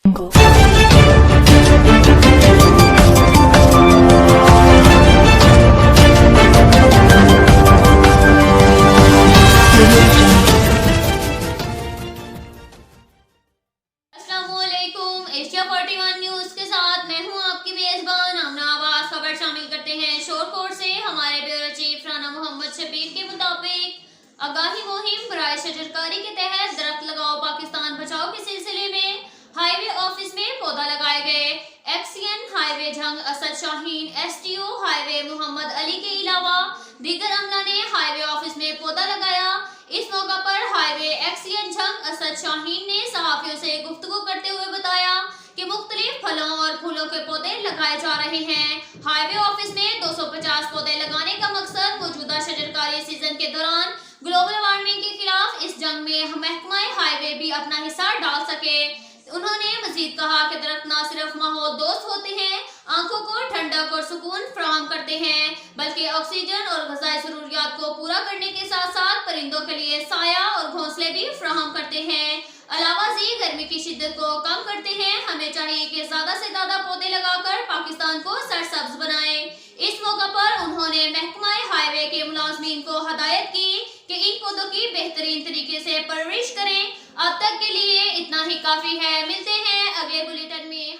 अस्सलामुअलैकुम, Asia 41 news के साथ मैं हूं आपकी मेजबान आमना आवाज। खबर शामिल करते हैं शोरकोट से। हमारे ब्यूरो चीफ राना मोहम्मद शबीर के मुताबिक आगाही मुहिम बराए शजरकारी के तहत दरख्त लगाओ पाकिस्तान बचाओ के सिलसिले में हाईवे ऑफिस में पौधा लगाए गए। एक्सीएन हाईवे जंग असद शाहीन, एसटीओ हाईवे मोहम्मद अली के अलावा दीगर अमला ने हाईवे ऑफिस में पौधा लगाया। इस मौका पर हाईवे एक्सीएन जंग असद शाहीन ने सहाफियों से गुफ्तगू करते हुए बताया कि मुख्तलिफ फलों और फूलों के पौधे लगाए जा रहे हैं। हाईवे ऑफिस में 250 पौधे लगाने का मकसद मौजूदा शजरकारी सीजन के दौरान ग्लोबल वार्मिंग के खिलाफ इस जंग में महकमा हाईवे भी अपना हिस्सा डाल सके। उन्होंने मजीद कहा कि दरख्त न सिर्फ माहौल दोस्त होते हैं, आंखों को ठंडक और सुकून फराहम करते हैं, बल्कि ऑक्सीजन और ग़िज़ाई ज़रूरियात को पूरा करने के साथ साथ परिंदों के लिए साया और घोंसले भी फराहम करते हैं। अलावा गर्मी की शिद्दत को कम करते हैं। हमें चाहिए कि ज्यादा से ज्यादा पौधे लगाकर पाकिस्तान को सरसब्ज बनाएं। इस मौका पर उन्होंने महकमा हाईवे के मुलाजमीन को हदायत की कि इन पौधों की बेहतरीन तरीके से परवरिश करें। अब तक के लिए इतना ही काफी है। मिलते हैं अगले बुलेटिन में।